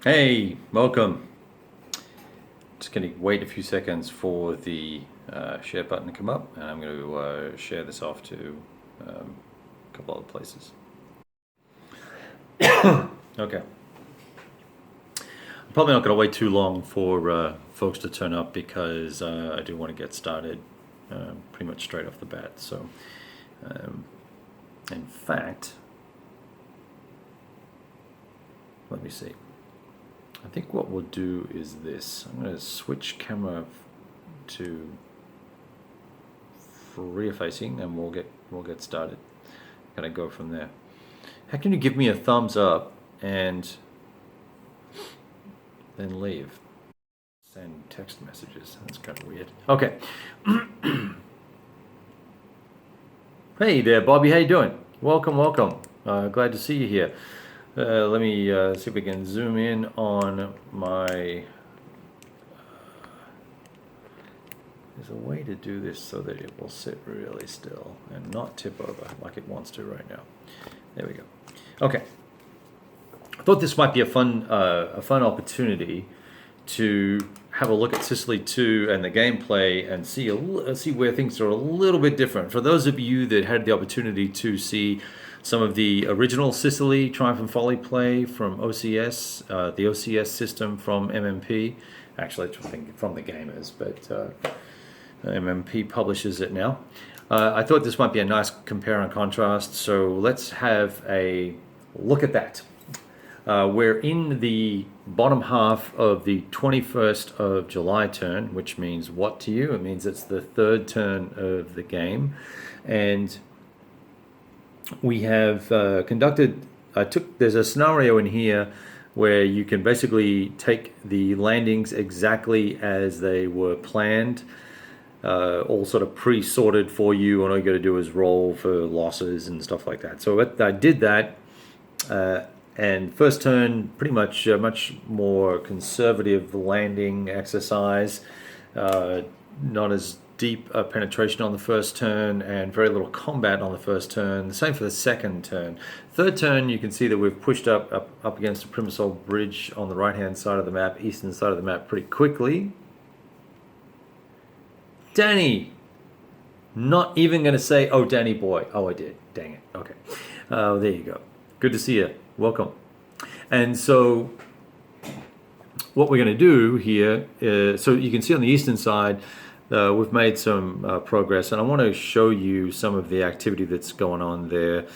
Hey, welcome. Just going to wait a few seconds for the share button to come up, and I'm going to share this off to a couple other places. Okay. I'm probably not going to wait too long for folks to turn up because I do want to get started pretty much straight off the bat. So, in fact, let me see. I think what we'll do is this. I'm going to switch camera to rear facing, and we'll get started. Gonna go from there. How can you give me a thumbs up and then leave? Send text messages. That's kind of weird. Okay. Hey there, Bobby. How you doing? Welcome, welcome. Glad to see you here. Let me see if we can zoom in on my... There's a way to do this so that it will sit really still and not tip over like it wants to right now. There we go. Okay. I thought this might be a fun opportunity to have a look at Sicily II and the gameplay and see where things are a little bit different. For those of you that had the opportunity to see some of the original Sicily Triumph and Folly play from OCS, the OCS system from MMP, actually it's from the gamers, but MMP publishes it now. I thought this might be a nice compare and contrast, so let's have a look at that. We're in the bottom half of the 21st of July turn, which means what to you? It means it's the third turn of the game. And we have there's a scenario in here where you can basically take the landings exactly as they were planned, all sort of pre-sorted for you, and all you got to do is roll for losses and stuff like that. So I did that. And first turn, pretty much much more conservative landing exercise. Not as deep penetration on the first turn, and very little combat on the first turn. The same for the second turn. Third turn, you can see that we've pushed up against the Primasol Bridge on the right-hand side of the map, eastern side of the map, pretty quickly. Danny! Not even going to say, oh, Danny boy. Oh, I did. Dang it. Okay. There you go. Good to see you. Welcome. And so what we're going to do here is, so you can see on the eastern side, we've made some progress, and I want to show you some of the activity that's going on there.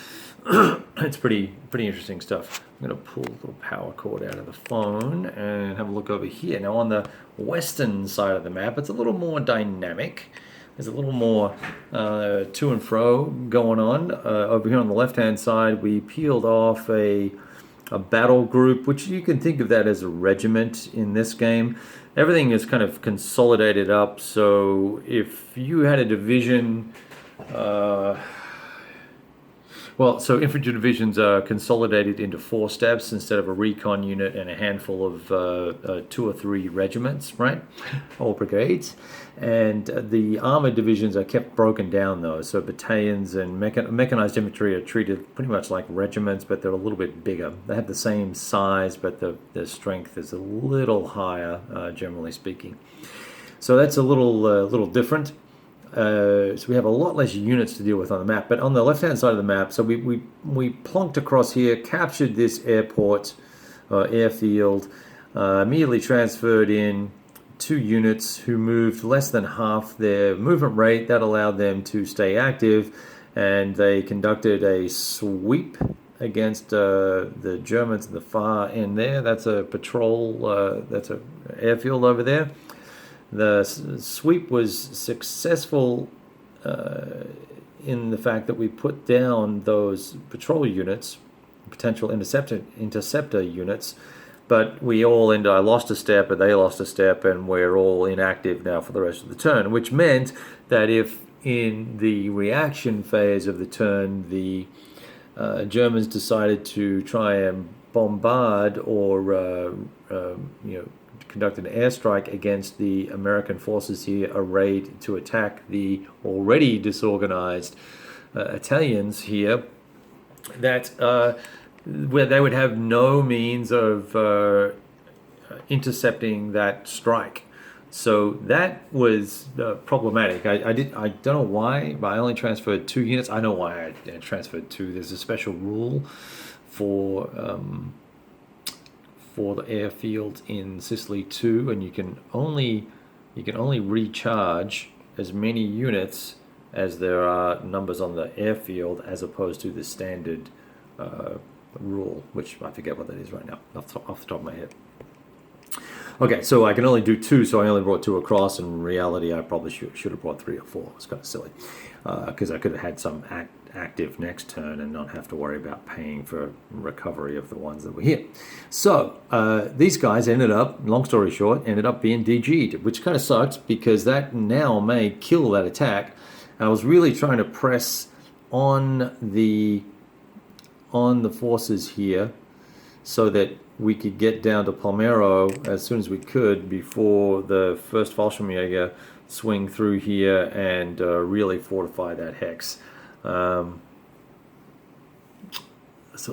It's pretty interesting stuff. I'm going to pull the little power cord out of the phone and have a look over here. Now on the western side of the map, it's a little more dynamic. There's a little more to and fro going on. Over here on the left-hand side, we peeled off a battle group, which you can think of that as a regiment in this game. Everything is kind of consolidated up, so if you had a division... so infantry divisions are consolidated into 4 steps instead of a recon unit and a handful of 2 or 3 regiments, right? Or brigades. And the armored divisions are kept broken down, though. So battalions and mechanized infantry are treated pretty much like regiments, but they're a little bit bigger. They have the same size, but their strength is a little higher, generally speaking. So that's a little different. So we have a lot less units to deal with on the map. But on the left-hand side of the map, so we plonked across here, captured this airport, airfield, immediately transferred in 2 units who moved less than half their movement rate. That allowed them to stay active, and they conducted a sweep against the Germans at the far end there. That's a patrol, that's an airfield over there. The sweep was successful in the fact that we put down those patrol units, potential interceptor units, but I lost a step and they lost a step, and we're all inactive now for the rest of the turn, which meant that if in the reaction phase of the turn the Germans decided to try and bombard or conduct an airstrike against the American forces here, arrayed to attack the already disorganized Italians here, that where they would have no means of intercepting that strike. So that was problematic. I don't know why, but I only transferred 2 units. I know why I transferred 2. There's a special rule for the airfield in Sicily II, and you can only recharge as many units as there are numbers on the airfield, as opposed to the standard rule, which I forget what that is right now off the top of my head. Okay, so I can only do 2, so I only brought 2 across. In reality, I probably should have brought 3 or 4. It's kind of silly, because I could have had some active next turn and not have to worry about paying for recovery of the ones that were here. So these guys ended up, long story short, ended up being DG'd, which kind of sucks, because that now may kill that attack. And I was really trying to press on the forces here so that we could get down to Palmero as soon as we could before the first Fallschirmjäger swing through here and really fortify that hex. So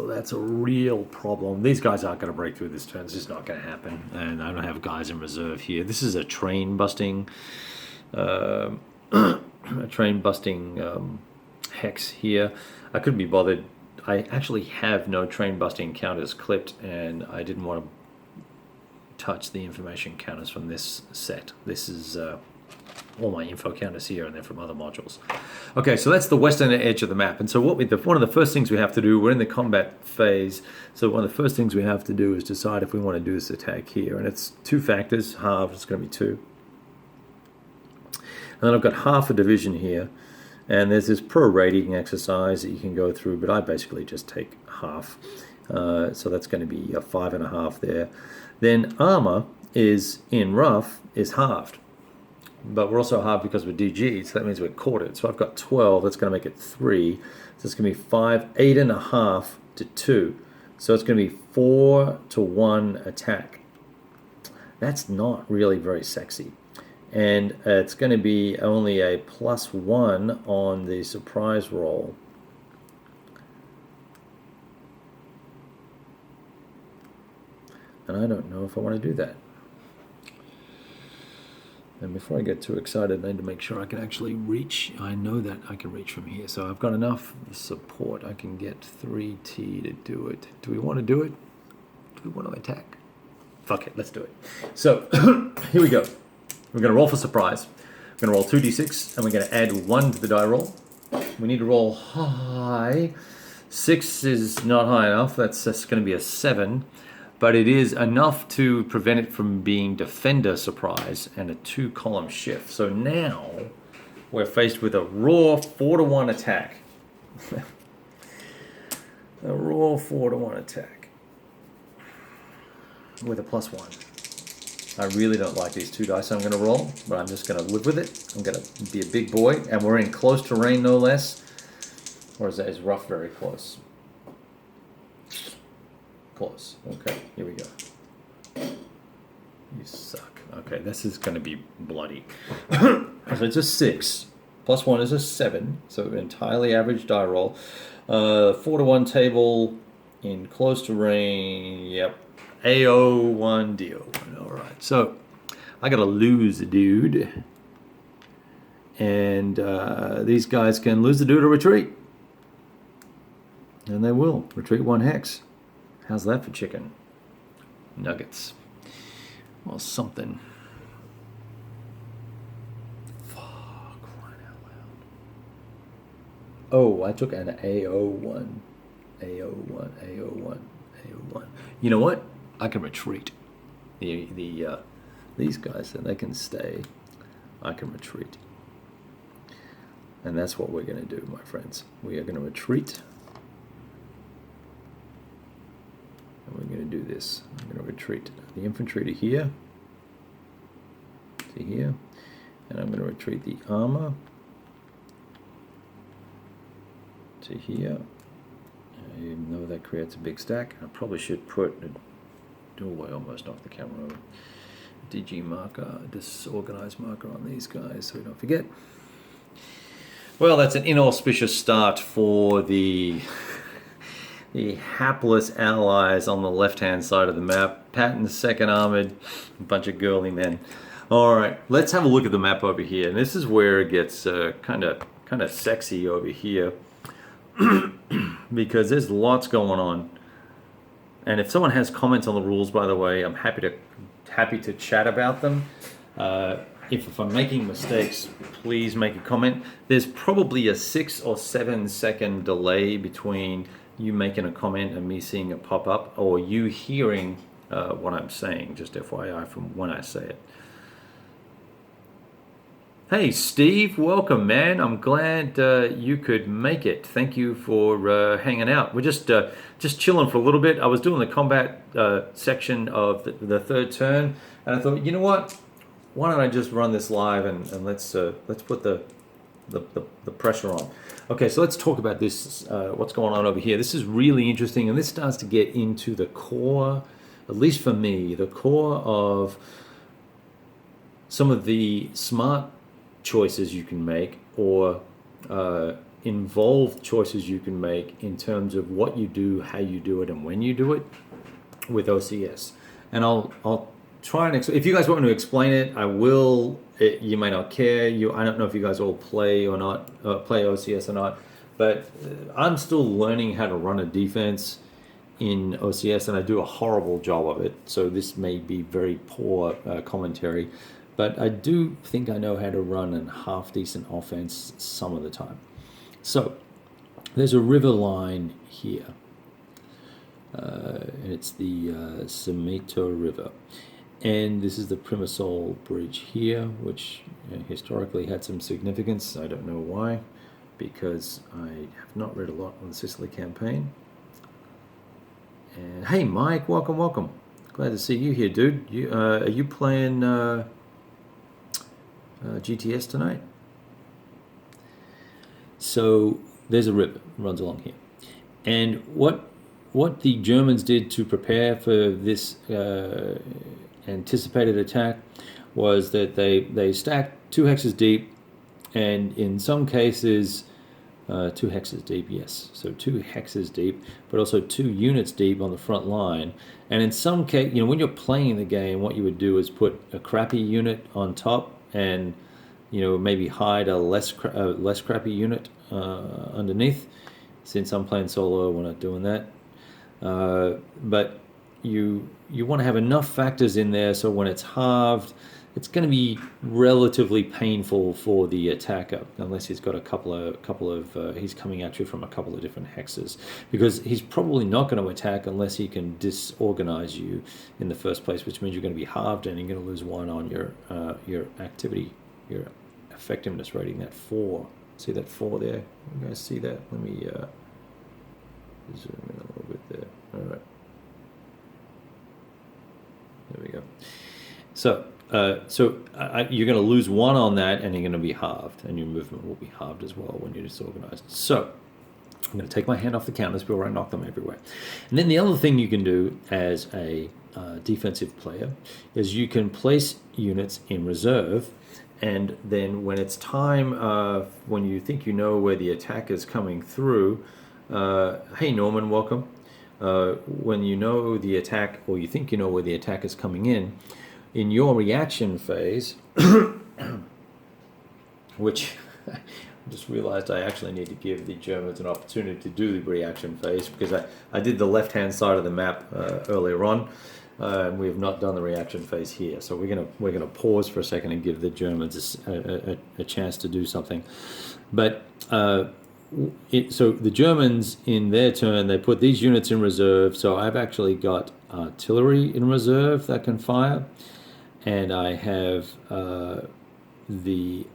that's a real problem. These guys aren't going to break through this turn. It's just not going to happen. And I don't have guys in reserve here. This is a train busting hex here. I couldn't be bothered. I actually have no train busting counters clipped, and I didn't want to touch the information counters from this set. This is all my info counters here, and they're from other modules. Okay, so that's the western edge of the map. And so one of the first things we have to do, we're in the combat phase, so one of the first things we have to do is decide if we want to do this attack here. And it's 2 factors, halved, it's going to be 2. And then I've got half a division here. And there's this prorating exercise that you can go through, but I basically just take half. So that's going to be a 5.5 there. Then armor is in rough is halved. But we're also halved because we're DG, so that means we're quartered. So I've got 12, that's going to make it 3. So it's going to be 8.5 to 2. So it's going to be 4 to 1 attack. That's not really very sexy. And it's going to be only a +1 on the surprise roll. And I don't know if I want to do that. And before I get too excited, I need to make sure I can actually reach. I know that I can reach from here. So I've got enough support. I can get 3T to do it. Do we want to do it? Do we want to attack? Fuck it, let's do it. So here we go. We're going to roll for surprise. We're going to roll 2d6, and we're going to add 1 to the die roll. We need to roll high. 6 is not high enough. That's going to be a 7. But it is enough to prevent it from being defender surprise and a 2-column shift. So now we're faced with a raw 4 to 1 attack. A raw 4 to 1 attack with a +1. I really don't like these 2 dice I'm going to roll, but I'm just going to live with it. I'm going to be a big boy, and we're in close terrain, no less. Or is rough very close? Close. Okay, here we go. You suck. Okay, this is going to be bloody. So it's a 6. +1 is a 7, so entirely average die roll. 4 to 1 table in close terrain. Yep. AO1, DO1. All right. So I got to lose a dude. And these guys can lose the dude or retreat. And they will. Retreat 1 hex. How's that for chicken? Nuggets. Well, something. Fuck, crying out loud. Oh, I took an AO1. AO1, AO1, AO1. You know what? I can retreat. These guys, and they can stay. I can retreat. And that's what we're going to do, my friends. We are going to retreat. And we're going to do this. I'm going to retreat the infantry to here. To here. And I'm going to retreat the armor to here. Even though that creates a big stack. I probably should put a doorway almost off the camera over. DG marker, disorganized marker on these guys so we don't forget. Well, that's an inauspicious start for the the hapless allies on the left-hand side of the map. Patton's second armored, a bunch of girly men. All right, let's have a look at the map over here. And this is where it gets kind of sexy over here because there's lots going on. And if someone has comments on the rules, by the way, I'm happy to chat about them. If I'm making mistakes, please make a comment. There's probably a 6 or 7 second delay between you making a comment and me seeing it pop up, or you hearing what I'm saying, just FYI from when I say it. Hey Steve, welcome man. I'm glad you could make it. Thank you for hanging out. We're just chilling for a little bit. I was doing the combat section of the third turn, and I thought, you know what? Why don't I just run this live and let's put the pressure on. Okay, so let's talk about this. What's going on over here? This is really interesting, and this starts to get into the core, at least for me, the core of some of the smart choices you can make, or involved choices you can make in terms of what you do, how you do it, and when you do it with OCS. And I'll try and if you guys want me to explain it, I will. You may not care. I don't know if you guys all play or not, play OCS or not, but I'm still learning how to run a defense in OCS, and I do a horrible job of it. So this may be very poor commentary. But I do think I know how to run a half-decent offense some of the time. So there's a river line here. And it's the Sicily River. And this is the Primasol Bridge here, which historically had some significance. I don't know why, because I have not read a lot on the Sicily campaign. And hey Mike, welcome. Glad to see you here, dude. Are you playing GTS tonight? So there's a river runs along here, and what the Germans did to prepare for this anticipated attack was that they stacked 2 hexes deep, and in some cases 2 hexes deep, yes, so 2 hexes deep, but also 2 units deep on the front line. And in some case, when you're playing the game, what you would do is put a crappy unit on top, and maybe hide a less crappy unit underneath. Since I'm playing solo, we're not doing that. But you want to have enough factors in there so when it's halved, it's going to be relatively painful for the attacker, unless he's got a couple of he's coming at you from a couple of different hexes, because he's probably not going to attack unless he can disorganize you in the first place, which means you're going to be halved and you're going to lose 1 on your activity, your effectiveness rating, that 4. See that 4 there? You guys see that? Let me zoom in a little bit there. All right. There we go. So you're going to lose 1 on that, and you're going to be halved, and your movement will be halved as well when you're disorganized. So I'm going to take my hand off the counters before I knock them everywhere. And then the other thing you can do as a defensive player is you can place units in reserve, and then when it's time, when you think you know where the attack is coming through, hey Norman, welcome. When you know the attack, or you think you know where the attack is coming in your reaction phase, which I just realized I actually need to give the Germans an opportunity to do the reaction phase, because I did the left-hand side of the map earlier on, and we have not done the reaction phase here. So we're gonna pause for a second and give the Germans a chance to do something. But so the Germans, in their turn, they put these units in reserve. So I've actually got artillery in reserve that can fire, and I have these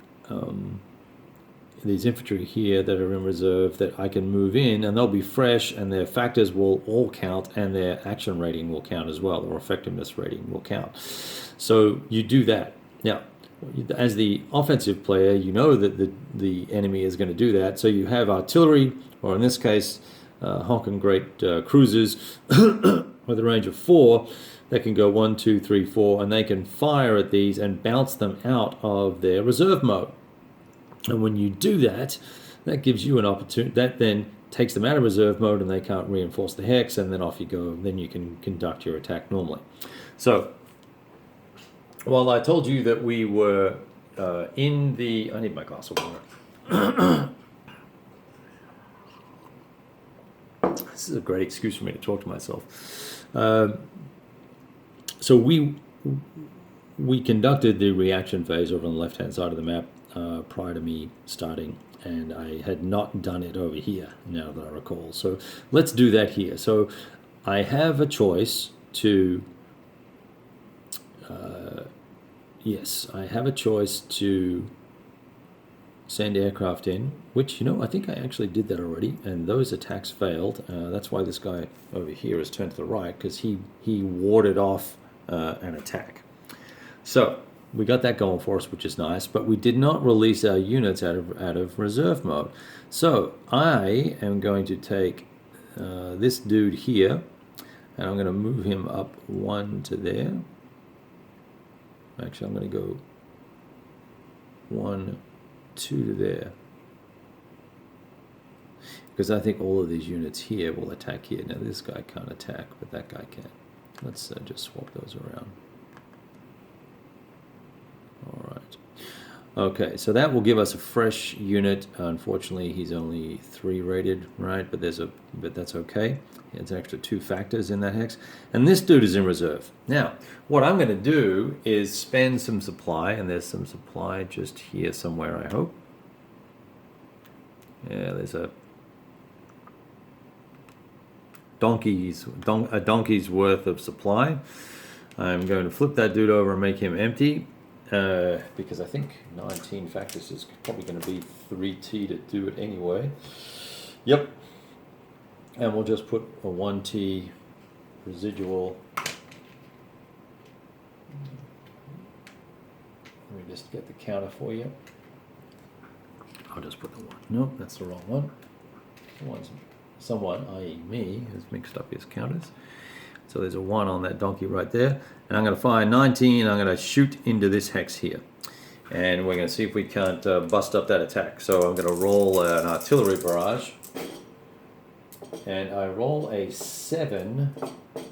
infantry here that are in reserve that I can move in, and they'll be fresh, and their factors will all count, and their action rating will count as well, or effectiveness rating will count. So you do that. Now, as the offensive player, you know that the enemy is going to do that, so you have artillery, or in this case, honking great cruisers with a range of 4 that can go 1, 2, 3, 4, and they can fire at these and bounce them out of their reserve mode. And when you do that, that gives you an opportunity. That then takes them out of reserve mode and they can't reinforce the hex, and then off you go. Then you can conduct your attack normally. So, while I told you that we were in the... I need my glass of water. This is a great excuse for me to talk to myself. So we conducted the reaction phase over on the left-hand side of the map prior to me starting, and I had not done it over here, now that I recall. So let's do that here. So I have a choice to... yes, I have a choice to send aircraft in, which, I think I actually did that already, and those attacks failed. That's why this guy over here is turned to the right, because he warded off an attack. So we got that going for us, which is nice, but we did not release our units out of reserve mode. So I am going to take this dude here, and I'm going to move him up 1 to there. Actually, I'm going to go 1, 2 to there, because I think all of these units here will attack here. Now this guy can't attack, but that guy can. Let's just swap those around. All right. Okay, so that will give us a fresh unit. Unfortunately, he's only 3 rated, right? But that's okay. It's an extra 2 factors in that hex. And this dude is in reserve. Now, what I'm going to do is spend some supply, and there's some supply just here somewhere, I hope. Yeah, there's a donkey's worth of supply. I'm going to flip that dude over and make him empty, because I think 19 factors is probably going to be 3T to do it anyway. Yep. And we'll just put a 1T residual. Let me just get the counter for you. I'll just put the 1. Nope, that's the wrong one. Someone, i.e. me, has mixed up his counters. So there's a 1 on that donkey right there. And I'm going to fire 19. I'm going to shoot into this hex here. And we're going to see if we can't bust up that attack. So I'm going to roll an artillery barrage. And I roll a 7,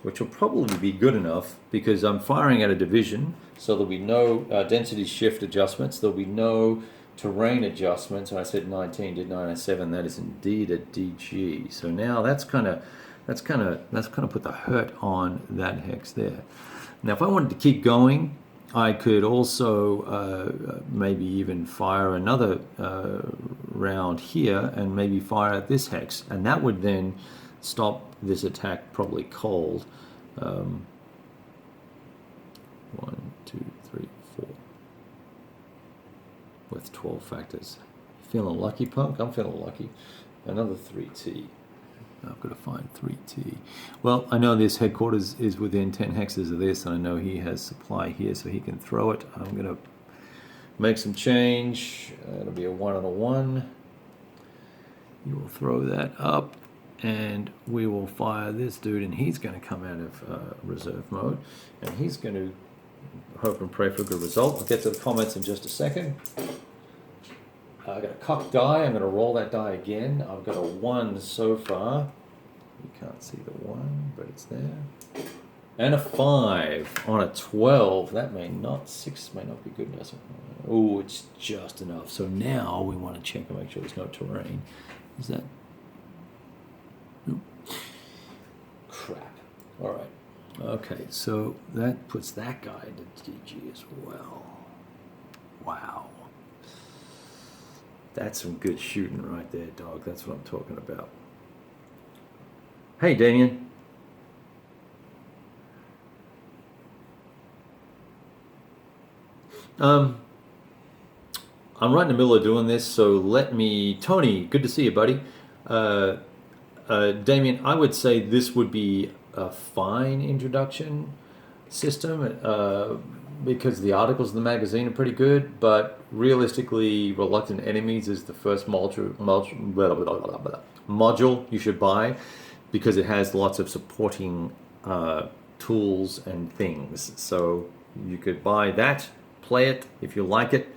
which will probably be good enough, because I'm firing at a division, so there'll be no density shift adjustments, there'll be no terrain adjustments. And I said 19, didn't I? And I 7, that is indeed a DG. So now that's kind of put the hurt on that hex there. Now, if I wanted to keep going, I could also maybe even fire another round here and maybe fire at this hex, and that would then stop this attack probably cold. 1, 2, 3, 4 with 12 factors. Feeling lucky, punk? I'm feeling lucky. Another 3T. I've got to find 3T. Well, I know this headquarters is within 10 hexes of this, and I know he has supply here, so he can throw it. I'm going to make some change. It'll be a 1 and a 1. You will throw that up, and we will fire this dude, and he's going to come out of reserve mode, and he's going to hope and pray for a good result. I'll get to the comments in just a second. I've got a cocked die. I'm going to roll that die again. I've got a 1 so far. You can't see the 1, but it's there. And a 5 on a 12. That may not, 6 may not be good enough. Oh, it's just enough. So now we want to check and make sure there's no terrain. Is that? Nope. Crap. All right. Okay, so that puts that guy into DG as well. Wow. That's some good shooting right there, dog. That's what I'm talking about. Hey, Damien. I'm right in the middle of doing this, so let me... Tony, good to see you, buddy. Damien, I would say this would be a fine introduction system, because the articles in the magazine are pretty good, but realistically, Reluctant Enemies is the first module you should buy, because it has lots of supporting tools and things. So you could buy that, play it. If you like it,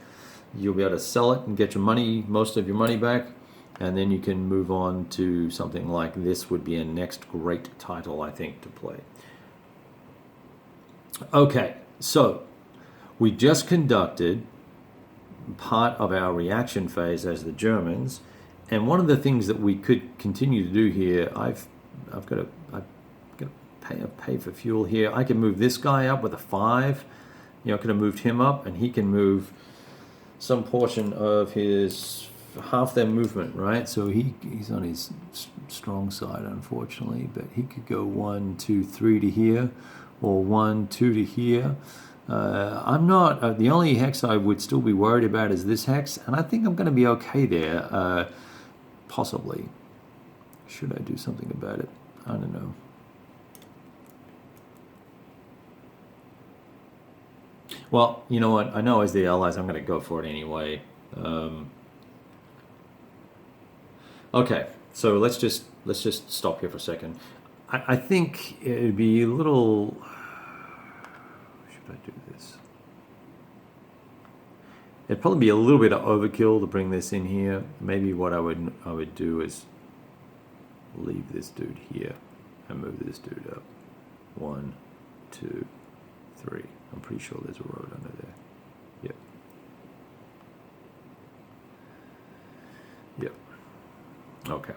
you'll be able to sell it and get your money, most of your money back. and then you can move on to something like this would be a next great title, I think, to play. Okay, so we just conducted part of our reaction phase as the Germans, and one of the things that we could continue to do here, I've got to pay for fuel here. I can move this guy up with a 5. You know, I could have moved him up, and he can move some portion of his half their movement, right? So he's on his strong side, unfortunately, but he could go 1, 2, 3 to here, or 1, 2 to here. I'm not, the only hex I would still be worried about is this hex, and I think I'm going to be okay there, possibly. Should I do something about it? I don't know. Well, you know what? I know as the allies, I'm going to go for it anyway. Okay, so let's just stop here for a second. I think it'd be a little. Should I do this? It'd probably be a little bit of overkill to bring this in here. Maybe what I would do is leave this dude here and move this dude up. 1, 2, 3. I'm pretty sure there's a road under there. Yep. Yep. Okay.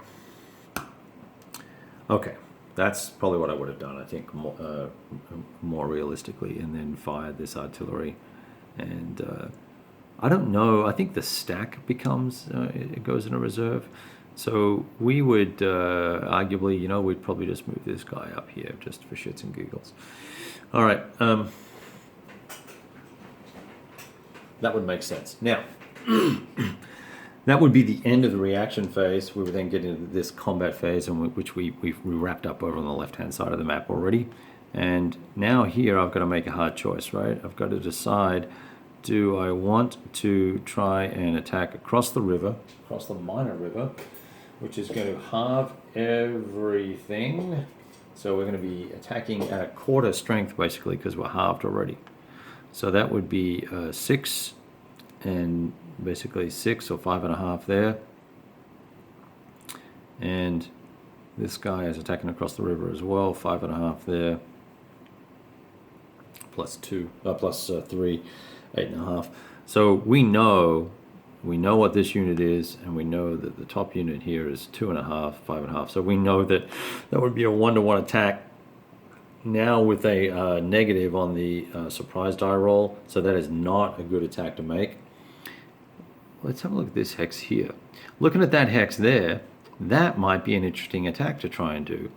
Okay. That's probably what I would have done, I think, more realistically, and then fired this artillery. And I don't know. I think the stack becomes, it goes in a reserve. So we would arguably, you know, we'd probably just move this guy up here just for shits and giggles. All right. That would make sense. Now, that would be the end of the reaction phase. We would then get into this combat phase, which we wrapped up over on the left-hand side of the map already. And now here I've got to make a hard choice, right? I've got to decide, do I want to try and attack across the river, across the minor river, which is going to halve everything. So we're going to be attacking at quarter strength, basically, because we're halved already. So that would be 6, and basically 6 or 5.5 there. And this guy is attacking across the river as well, 5.5 there. Plus 3, 8.5. So we know what this unit is, and we know that the top unit here is 2.5, 5.5. So we know that would be a 1-to-1 attack. Now with a negative on the surprise die roll, so that is not a good attack to make. Let's have a look at this hex here. Looking at that hex there, that might be an interesting attack to try and do.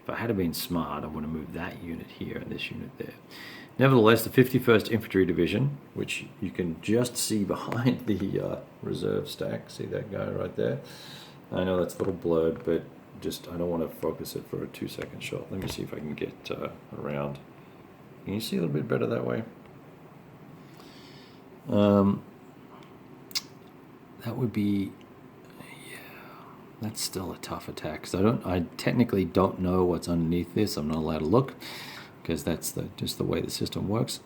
If I had been smart, I would have moved that unit here and this unit there. Nevertheless, the 51st Infantry Division, which you can just see behind the reserve stack, see that guy right there? I know that's a little blurred, but I don't want to focus it for a 2-second shot. Let me see if I can get around. Can you see a little bit better that way? That would be, yeah, that's still a tough attack. Because I technically don't know what's underneath this. I'm not allowed to look, because that's just the way the system works.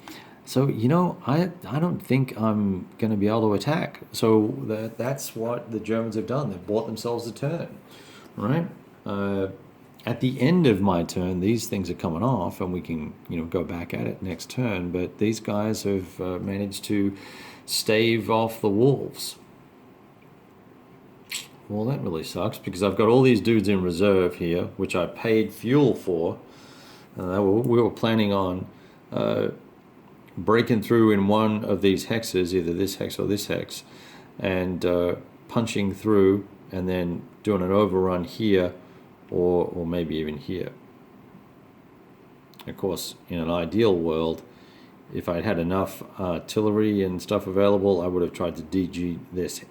So, you know, I don't think I'm going to be able to attack. So that's what the Germans have done. They've bought themselves a turn, right? At the end of my turn, these things are coming off, and we can, you know, go back at it next turn. But these guys have managed to stave off the wolves. Well, that really sucks, because I've got all these dudes in reserve here, which I paid fuel for. We were planning on breaking through in one of these hexes, either this hex or this hex, and punching through, and then doing an overrun here, or maybe even here. Of course, in an ideal world, if I'd had enough artillery and stuff available, I would have tried to DG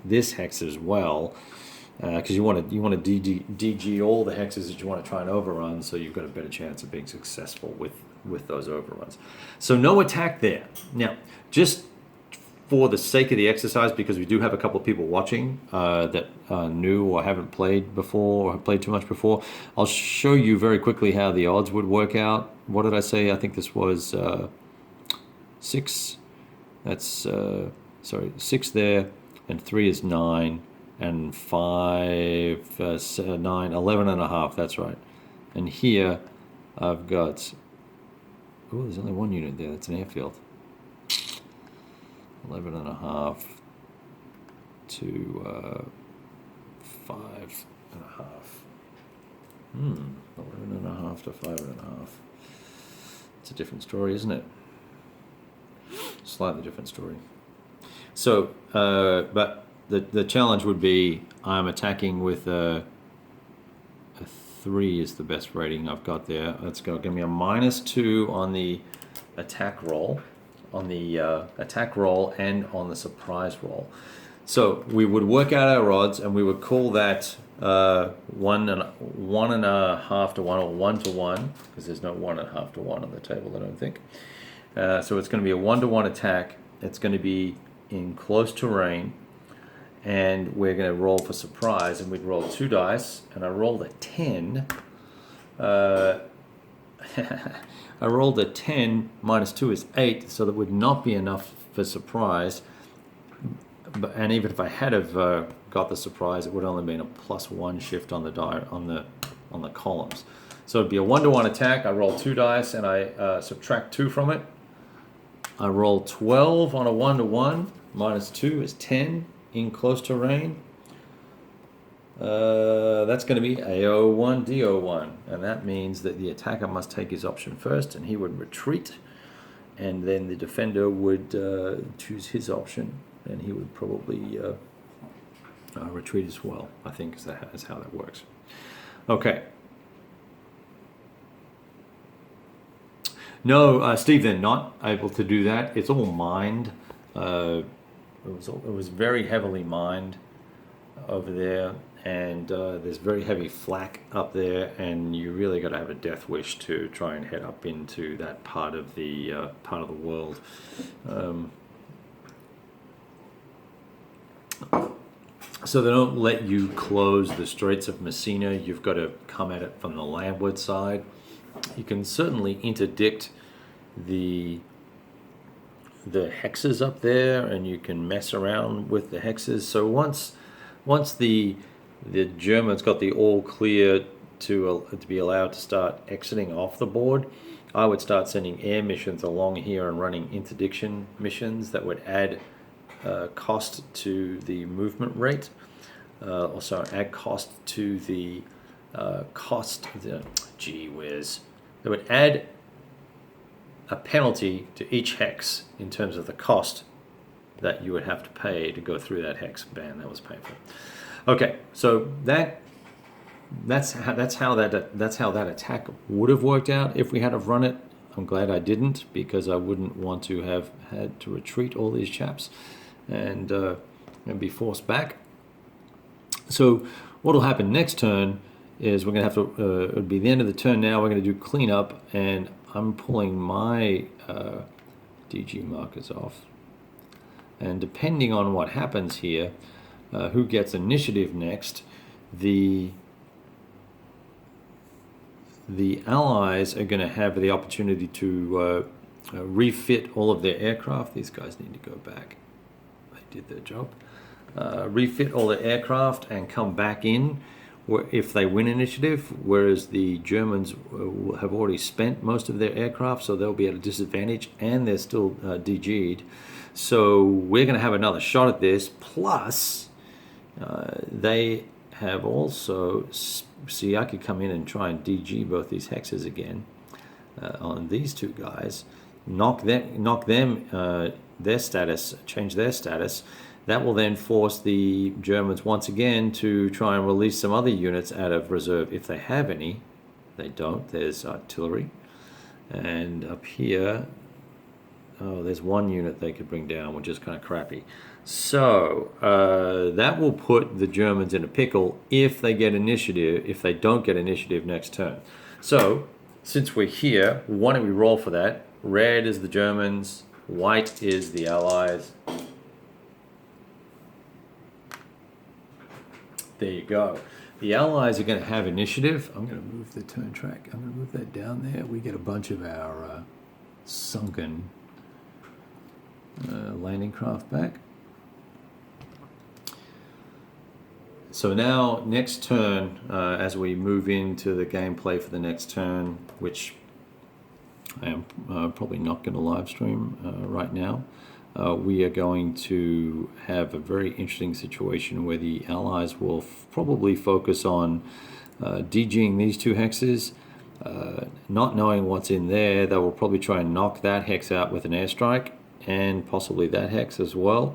this hex as well, because you want to DG all the hexes that you want to try and overrun, so you've got a better chance of being successful with those overruns. So no attack there. Now, just for the sake of the exercise, because we do have a couple of people watching that are new or haven't played before or have played too much before, I'll show you very quickly how the odds would work out. What did I say? I think this was 6. That's, 6 there, and 3 is 9, and 5, 9, 11 and a half, that's right. And here I've got, oh, there's only one unit there, that's an airfield. 11 and a half to 5 and a half. 11 and a half to 5 and a half. It's a different story, isn't it? Slightly different story. So, but the challenge would be I'm attacking with a 3 is the best rating I've got there. Let's go. Give me a -2 on the attack roll, and on the surprise roll. So we would work out our odds, and we would call that 1.5 to 1, or 1 to 1, because there's no 1.5 to 1 on the table, I don't think. So it's going to be a 1 to 1 attack. It's going to be in close terrain, and we're going to roll for surprise, and we'd roll 2 dice, and I rolled a 10. I rolled a 10, -2 is 8, so that would not be enough for surprise. And even if I had have got the surprise, it would only been a +1 shift on the die on the columns. So it'd be a 1 to 1 attack. I roll 2 dice, and I subtract 2 from it. I roll 12 on a 1 to 1. -2 is 10 in close terrain. That's going to be AO1, DO1, and that means that the attacker must take his option first, and he would retreat, and then the defender would choose his option, and he would probably retreat as well. I think is how that works. Okay. No, Steve, they're not able to do that. It's all mined. It was very heavily mined over there, and there's very heavy flak up there, and you really got to have a death wish to try and head up into that part of the world. So they don't let you close the Straits of Messina. You've got to come at it from the landward side. You can certainly interdict the hexes up there, and you can mess around with the hexes. So once the Germans got the all clear to be allowed to start exiting off the board, I would start sending air missions along here and running interdiction missions that would add cost to the movement rate. Also add cost to the gee whiz. They would add a penalty to each hex in terms of the cost that you would have to pay to go through that hex. Man, that was painful. Okay, so that's how that attack would have worked out if we had have run it. I'm glad I didn't, because I wouldn't want to have had to retreat all these chaps and be forced back. So what will happen next turn is we're going to have to, it'll be the end of the turn now, we're going to do cleanup, and I'm pulling my DG markers off. And depending on what happens here, who gets initiative next, the Allies are going to have the opportunity to refit all of their aircraft. These guys need to go back. They did their job. Refit all the aircraft and come back in if they win initiative, whereas the Germans have already spent most of their aircraft, so they'll be at a disadvantage, and they're still DG'd. So we're going to have another shot at this, plus they have also, see, I could come in and try and DG both these hexes again on these two guys, knock them their status, change their status. That will then force the Germans once again to try and release some other units out of reserve if they have any. They don't. There's artillery. And up here, oh, there's one unit they could bring down, which is kind of crappy. So that will put the Germans in a pickle if they get initiative, if they don't get initiative next turn. So since we're here, why don't we roll for that? Red is the Germans, white is the Allies. There you go. The Allies are going to have initiative. I'm going to move the turn track. I'm going to move that down there. We get a bunch of our sunken landing craft back. So now, next turn, as we move into the gameplay for the next turn, which I am probably not going to live stream right now, we are going to have a very interesting situation where the Allies will probably focus on DGing these two hexes. Not knowing what's in there, they will probably try and knock that hex out with an airstrike, and possibly that hex as well,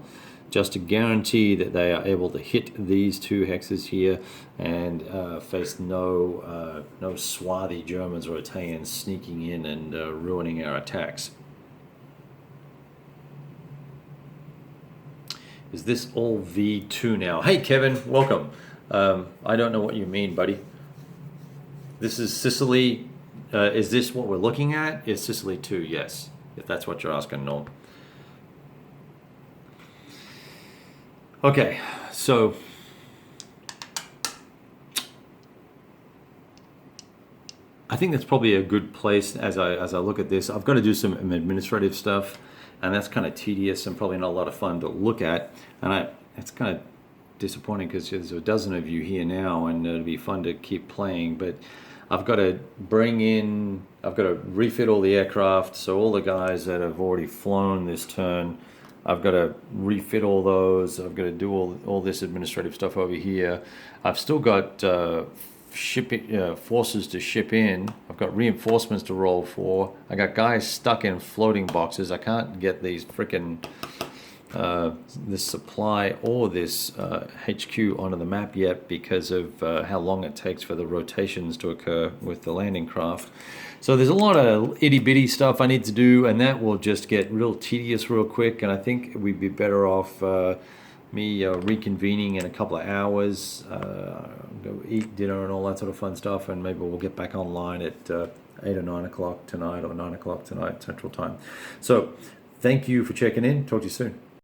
just to guarantee that they are able to hit these two hexes here and face no swarthy Germans or Italians sneaking in and ruining our attacks. Is this all V2 now? Hey Kevin, welcome. I don't know what you mean, buddy. This is Sicily. Is this what we're looking at? Is Sicily II? Yes, if that's what you're asking, no. Okay, so I think that's probably a good place as I look at this. I've got to do some administrative stuff, and that's kind of tedious and probably not a lot of fun to look at. And it's kind of disappointing because there's a dozen of you here now, and it'll be fun to keep playing. But I've got to refit all the aircraft. So all the guys that have already flown this turn, I've got to refit all those. I've got to do all this administrative stuff over here. I've still got shipping forces to ship in. I've got reinforcements to roll for. I got guys stuck in floating boxes. I can't get these frickin' this supply or this HQ onto the map yet because of how long it takes for the rotations to occur with the landing craft. So there's a lot of itty-bitty stuff I need to do, and that will just get real tedious real quick, and I think we'd be better off me reconvening in a couple of hours, go eat dinner and all that sort of fun stuff, and maybe we'll get back online at 8 or 9 o'clock tonight or 9 o'clock tonight Central Time. So thank you for checking in. Talk to you soon.